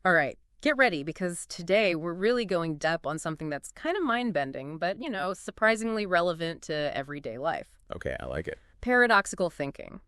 All right, get ready because today we're really going deep on something that's kind of mind-bending, but, surprisingly relevant to everyday life. Okay, I like it. Paradoxical thinking.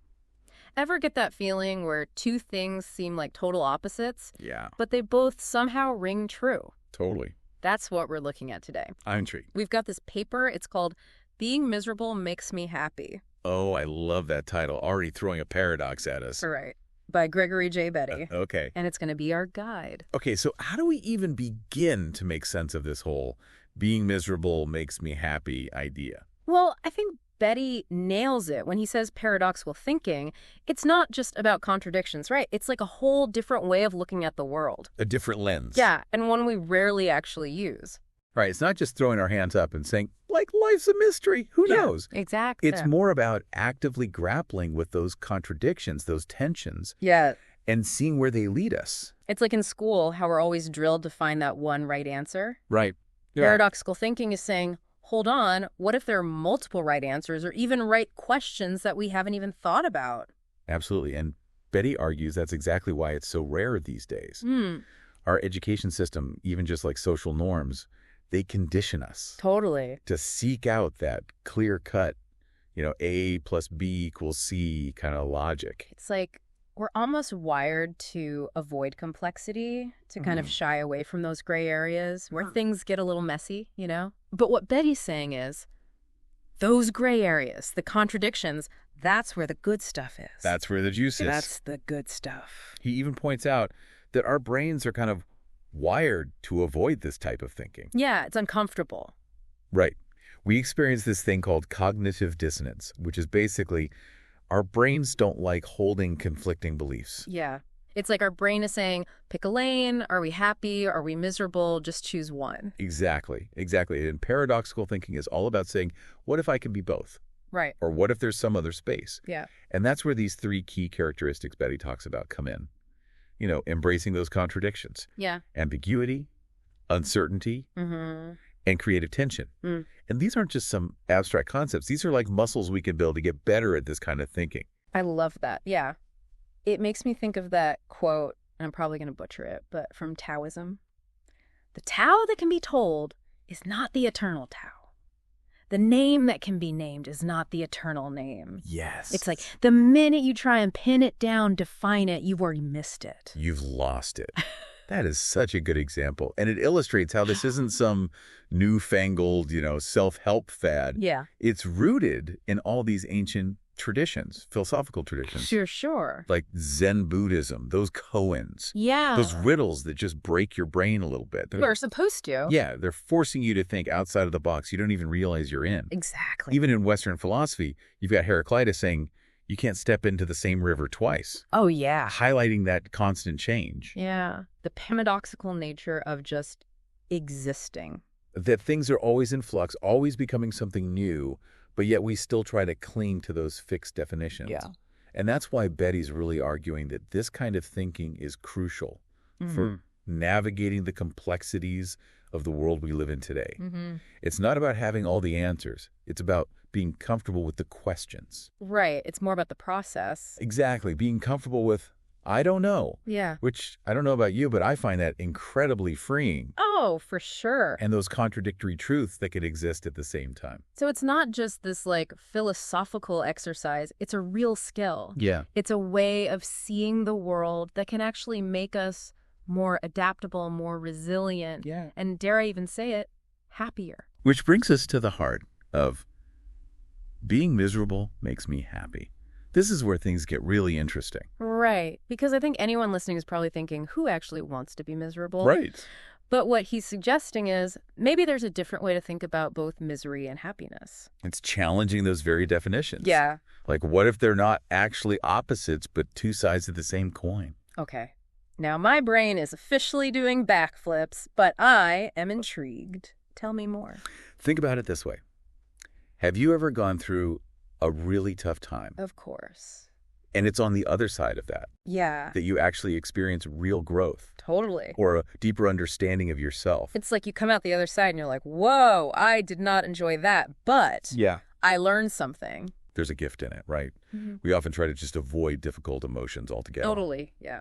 Ever get that feeling where two things seem like total opposites, Yeah, but they both somehow ring true? totally. That's what we're looking at today. I'm intrigued. We've got this paper. It's called Being Miserable Makes Me Happy. Oh, I love that title. Already throwing a paradox at us. All right. By Gregory J. Betty. Okay. And it's going to be our guide. Okay, so how do we even begin to make sense of this whole being miserable makes me happy idea? Well, I think Betty nails it when he says paradoxical thinking. It's not just about contradictions, right? It's like a whole different way of looking at the world. A different lens. Yeah, and one we rarely actually use. Right, it's not just throwing our hands up and saying, like, life's a mystery. Who knows? Exactly. It's more about actively grappling with those contradictions, those tensions, Yeah. and seeing where they lead us. It's like in school, how we're always drilled to find that one right answer. Right. Paradoxical thinking is saying, hold on, what if there are multiple right answers or even right questions that we haven't even thought about? Absolutely. And Betty argues that's exactly why it's so rare these days. Our education system, even just like social norms, they condition us Totally. to seek out that clear-cut, A plus B equals C kind of logic. It's like we're almost wired to avoid complexity, to kind of shy away from those gray areas where things get a little messy, But what Betty's saying is, those gray areas, the contradictions, that's where the good stuff is. That's where the juice is. That's the good stuff. He even points out that our brains are kind of wired to avoid this type of thinking. Yeah, it's uncomfortable. Right. We experience this thing called cognitive dissonance, which is basically our brains don't like holding conflicting beliefs. Yeah. It's like our brain is saying, pick a lane. Are we happy? Are we miserable? Just choose one. Exactly. And paradoxical thinking is all about saying, what if I can be both? Right. Or what if there's some other space? Yeah. And that's where these three key characteristics Betty talks about come in. Embracing those contradictions. Yeah. Ambiguity, uncertainty, and creative tension. And these aren't just some abstract concepts. These are like muscles we can build to get better at this kind of thinking. I love that. Yeah. It makes me think of that quote, and I'm probably going to butcher it, but from Taoism. The Tao that can be told is not the eternal Tao. The name that can be named is not the eternal name. Yes. It's like the minute you try and pin it down, define it, you've already missed it. You've lost it. That is such a good example. And it illustrates how this isn't some newfangled, self-help fad. Yeah. It's rooted in all these ancient traditions, philosophical traditions. Sure. Like Zen Buddhism, those koans. Yeah. Those riddles that just break your brain a little bit. We're supposed to. Yeah, they're forcing you to think outside of the box you don't even realize you're in. Exactly. Even in Western philosophy, you've got Heraclitus saying, you can't step into the same river twice. Oh, yeah. Highlighting that constant change. Yeah. The paradoxical nature of just existing. That things are always in flux, always becoming something new, but yet we still try to cling to those fixed definitions. Yeah. And that's why Betty's really arguing that this kind of thinking is crucial for navigating the complexities of the world we live in today. It's not about having all the answers. It's about being comfortable with the questions. Right. It's more about the process. Exactly. Being comfortable with, I don't know. Yeah. Which, I don't know about you, but I find that incredibly freeing. Oh, for sure. And those contradictory truths that could exist at the same time. So it's not just this philosophical exercise. It's a real skill. Yeah. It's a way of seeing the world that can actually make us more adaptable, more resilient, and dare I even say it, happier. Which brings us to the heart of being miserable makes me happy. This is where things get really interesting. Right. Because I think anyone listening is probably thinking, who actually wants to be miserable? Right. But what he's suggesting is maybe there's a different way to think about both misery and happiness. It's challenging those very definitions. Yeah. Like, what if they're not actually opposites, but two sides of the same coin? Okay. Now, my brain is officially doing backflips, but I am intrigued. Tell me more. Think about it this way. Have you ever gone through a really tough time? Of course. And it's on the other side of that. Yeah. That you actually experience real growth. Totally. Or a deeper understanding of yourself. It's like you come out the other side and you're like, whoa, I did not enjoy that, but I learned something. There's a gift in it, right? We often try to just avoid difficult emotions altogether. Totally, yeah.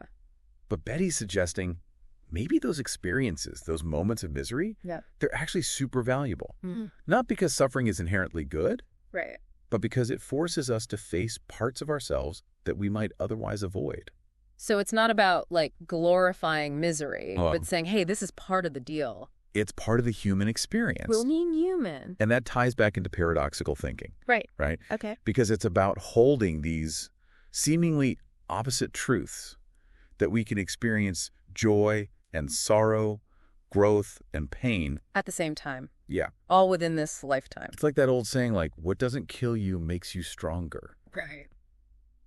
But Betty's suggesting, maybe those experiences, those moments of misery, Yeah. they're actually super valuable. Mm-hmm. Not because suffering is inherently good, Right. but because it forces us to face parts of ourselves that we might otherwise avoid. So it's not about, like, glorifying misery, Oh. but saying, hey, this is part of the deal. It's part of the human experience. We're being human. And that ties back into paradoxical thinking, Right. right? Okay. Because it's about holding these seemingly opposite truths that we can experience joy and sorrow, growth and pain. At the same time. Yeah. All within this lifetime. It's like that old saying, like, what doesn't kill you makes you stronger. Right.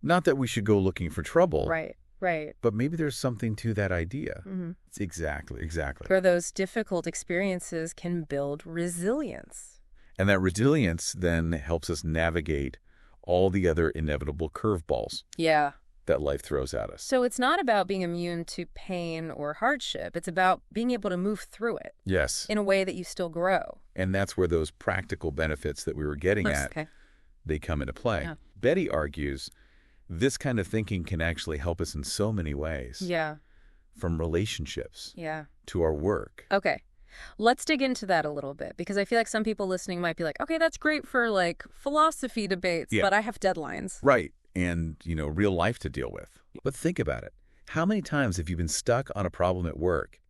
Not that we should go looking for trouble. Right. Right. But maybe there's something to that idea. Mm-hmm. It's exactly. Where those difficult experiences can build resilience. And that resilience then helps us navigate all the other inevitable curveballs Yeah. that life throws at us. So it's not about being immune to pain or hardship. It's about being able to move through it Yes. in a way that you still grow. And that's where those practical benefits that we were getting at, Okay. they come into play. Yeah. Betty argues this kind of thinking can actually help us in so many ways. Yeah. From relationships Yeah. to our work. Okay. Let's dig into that a little bit, because I feel like some people listening might be like, okay, that's great for, like, philosophy debates, Yeah. but I have deadlines. Right. And, real life to deal with. But think about it. How many times have you been stuck on a problem at work,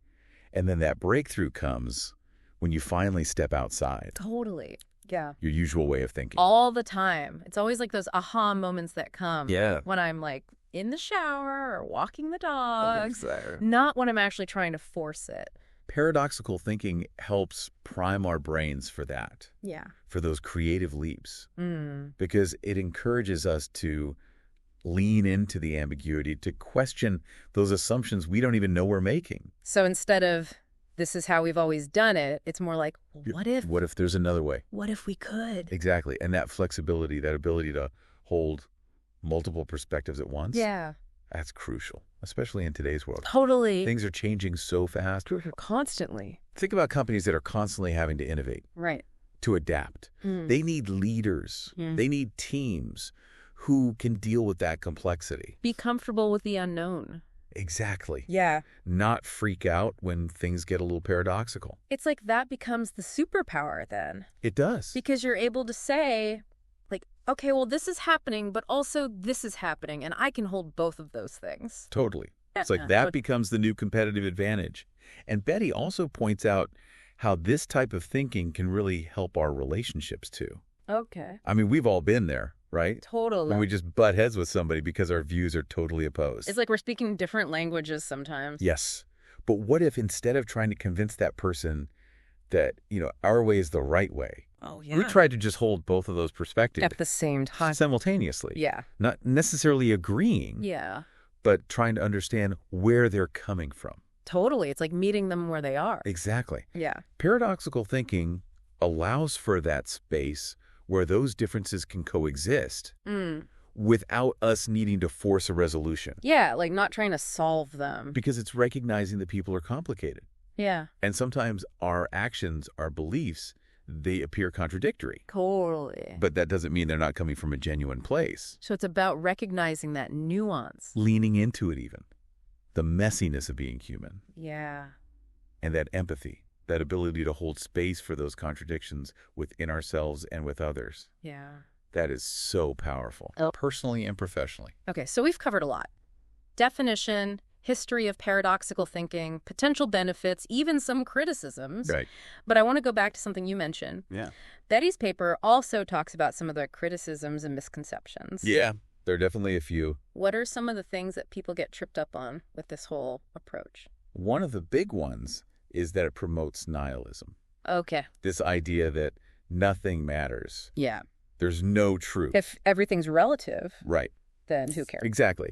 and then that breakthrough comes when you finally step outside Totally. Yeah. your usual way of thinking? All the time. It's always like those aha moments that come. Yeah. When I'm, like, in the shower or walking the dogs. So. Not when I'm actually trying to force it. Paradoxical thinking helps prime our brains for that, Yeah. for those creative leaps, Mm. because it encourages us to lean into the ambiguity, to question those assumptions we don't even know we're making. So instead of, this is how we've always done it, it's more like, well, What if there's another way? what if we could? Exactly. And that flexibility, that ability to hold multiple perspectives at once, Yeah. that's crucial, especially in today's world. Totally. Things are changing so fast. Constantly. Think about companies that are constantly having to innovate, Right. to adapt. Mm. They need leaders. Mm. They need teams who can deal with that complexity. Be comfortable with the unknown. Exactly. Yeah. Not freak out when things get a little paradoxical. It's like that becomes the superpower then. It does. Because you're able to say, like, okay, well, this is happening, but also this is happening, and I can hold both of those things. Totally. It's like Yeah. that becomes the new competitive advantage. And Betty also points out how this type of thinking can really help our relationships too. Okay. I mean, we've all been there, right? Totally. When we just butt heads with somebody because our views are totally opposed. It's like we're speaking different languages sometimes. Yes. But what if instead of trying to convince that person that, our way is the right way, Oh, yeah. we tried to just hold both of those perspectives At the same time. simultaneously. Yeah. Not necessarily agreeing, Yeah. but trying to understand where they're coming from. Totally. It's like meeting them where they are. Exactly. Yeah. Paradoxical thinking allows for that space where those differences can coexist Mm. without us needing to force a resolution. Yeah, like not trying to solve them. Because it's recognizing that people are complicated. Yeah. And sometimes our actions, our beliefs, they appear contradictory. Totally. But that doesn't mean they're not coming from a genuine place. So it's about recognizing that nuance. Leaning into it even. The messiness of being human. Yeah. And that empathy, that ability to hold space for those contradictions within ourselves and with others. Yeah. That is so powerful, Oh. personally and professionally. Okay, so we've covered a lot. Definition, history of paradoxical thinking, potential benefits, even some criticisms. Right. But I want to go back to something you mentioned. Yeah. Betty's paper also talks about some of the criticisms and misconceptions. Yeah. There are definitely a few. What are some of the things that people get tripped up on with this whole approach? One of the big ones is that it promotes nihilism. Okay. This idea that nothing matters. Yeah. There's no truth. If everything's relative, Right. then who cares? Exactly.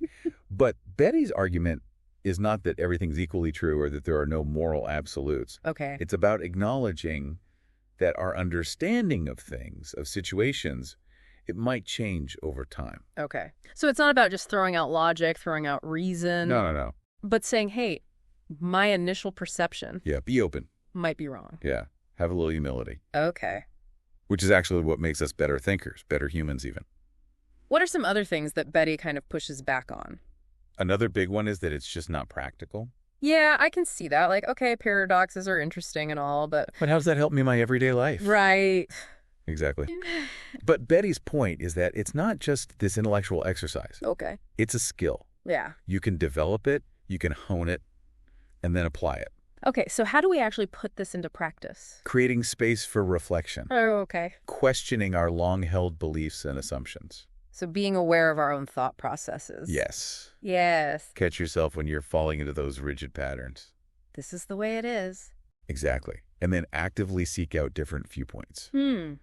But Betty's argument is not that everything's equally true or that there are no moral absolutes. Okay. It's about acknowledging that our understanding of things, of situations, it might change over time. Okay. So it's not about just throwing out logic, throwing out reason. No. But saying, hey, my initial perception Yeah, be open. might be wrong. Yeah, have a little humility, Okay. which is actually what makes us better thinkers, better humans even. What are some other things that Betty kind of pushes back on? Another big one is that it's just not practical. Yeah, I can see that. Like, okay, paradoxes are interesting and all, but... But how does that help me in my everyday life? Right. Exactly. But Betty's point is that it's not just this intellectual exercise. Okay. It's a skill. Yeah. You can develop it, you can hone it, and then apply it. Okay, so how do we actually put this into practice? Creating space for reflection. Oh, okay. Questioning our long-held beliefs and assumptions. So being aware of our own thought processes. Yes. Yes. Catch yourself when you're falling into those rigid patterns. This is the way it is. Exactly. And then actively seek out different viewpoints. Hmm.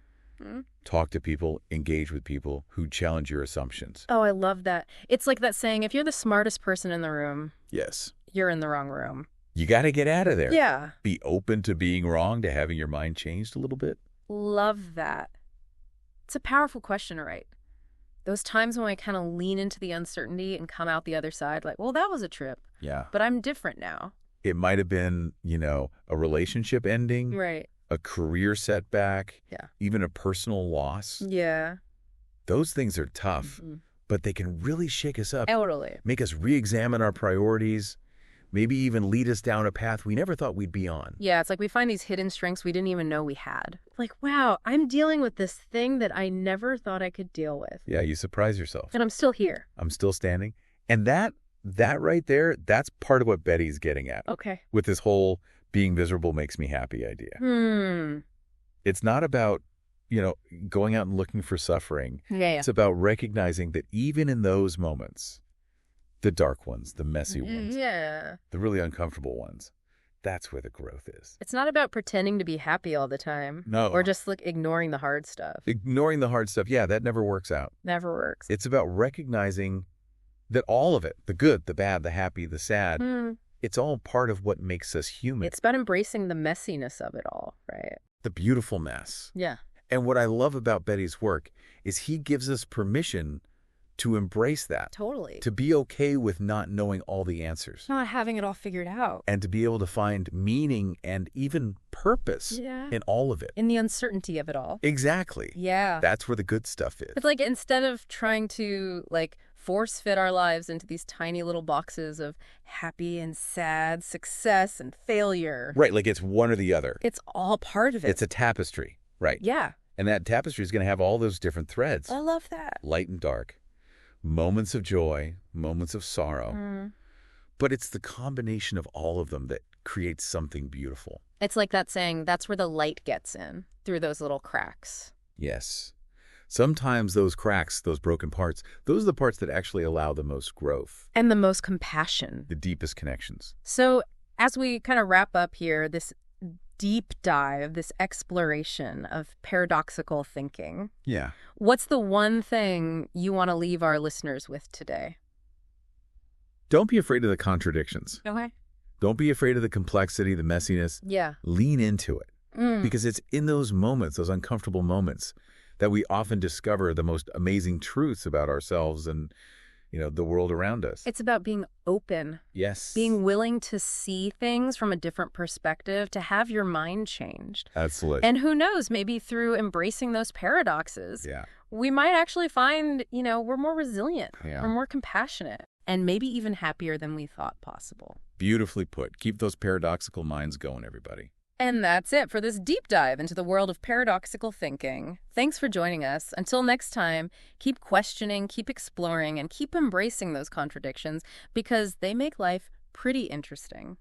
Talk to people, engage with people who challenge your assumptions. Oh, I love that. It's like that saying, if you're the smartest person in the room, Yes. you're in the wrong room. You got to get out of there. Yeah. Be open to being wrong, to having your mind changed a little bit. Love that. It's a powerful question, right? Those times when I kind of lean into the uncertainty and come out the other side like, well, that was a trip, Yeah. but I'm different now. It might have been, a relationship ending, Right. a career setback, Yeah. even a personal loss. Yeah. Those things are tough, Mhm. but they can really shake us up, Totally. make us re-examine our priorities, maybe even lead us down a path we never thought we'd be on. Yeah, it's like we find these hidden strengths we didn't even know we had. Like, wow, I'm dealing with this thing that I never thought I could deal with. Yeah, you surprise yourself. And I'm still here. I'm still standing. And that right there, that's part of what Betty's getting at Okay. with this whole being miserable makes me happy idea. It's not about, going out and looking for suffering. Yeah. It's about recognizing that even in those moments, the dark ones, the messy ones, Yeah. the really uncomfortable ones, that's where the growth is. It's not about pretending to be happy all the time. No. Or just like ignoring the hard stuff. Ignoring the hard stuff, yeah, that never works out. Never works. It's about recognizing that all of it, the good, the bad, the happy, the sad, it's all part of what makes us human. It's about embracing the messiness of it all, right? The beautiful mess. Yeah. And what I love about Betty's work is he gives us permission to embrace that. Totally. To be okay with not knowing all the answers. Not having it all figured out. And to be able to find meaning and even purpose in all of it. In the uncertainty of it all. Exactly. Yeah. That's where the good stuff is. It's like instead of trying to force fit our lives into these tiny little boxes of happy and sad, success and failure. Right, like it's one or the other. It's all part of it. It's a tapestry, right? Yeah. And that tapestry is going to have all those different threads. I love that. Light and dark. Moments of joy, moments of sorrow. But it's the combination of all of them that creates something beautiful. It's like that saying, that's where the light gets in, through those little cracks. Yes. Sometimes those cracks, those broken parts, those are the parts that actually allow the most growth. And the most compassion. The deepest connections. So as we kind of wrap up here, this deep dive, this exploration of paradoxical thinking. Yeah. What's the one thing you want to leave our listeners with today? Don't be afraid of the contradictions. Okay. Don't be afraid of the complexity, the messiness. Yeah. Lean into it. Because it's in those moments, those uncomfortable moments, that we often discover the most amazing truths about ourselves and, the world around us. It's about being open. Yes. Being willing to see things from a different perspective, to have your mind changed. Absolutely. And who knows, maybe through embracing those paradoxes, Yeah. we might actually find, we're more resilient. Yeah. We're more compassionate. And maybe even happier than we thought possible. Beautifully put. Keep those paradoxical minds going, everybody. And that's it for this deep dive into the world of paradoxical thinking. Thanks for joining us. Until next time, keep questioning, keep exploring, and keep embracing those contradictions because they make life pretty interesting.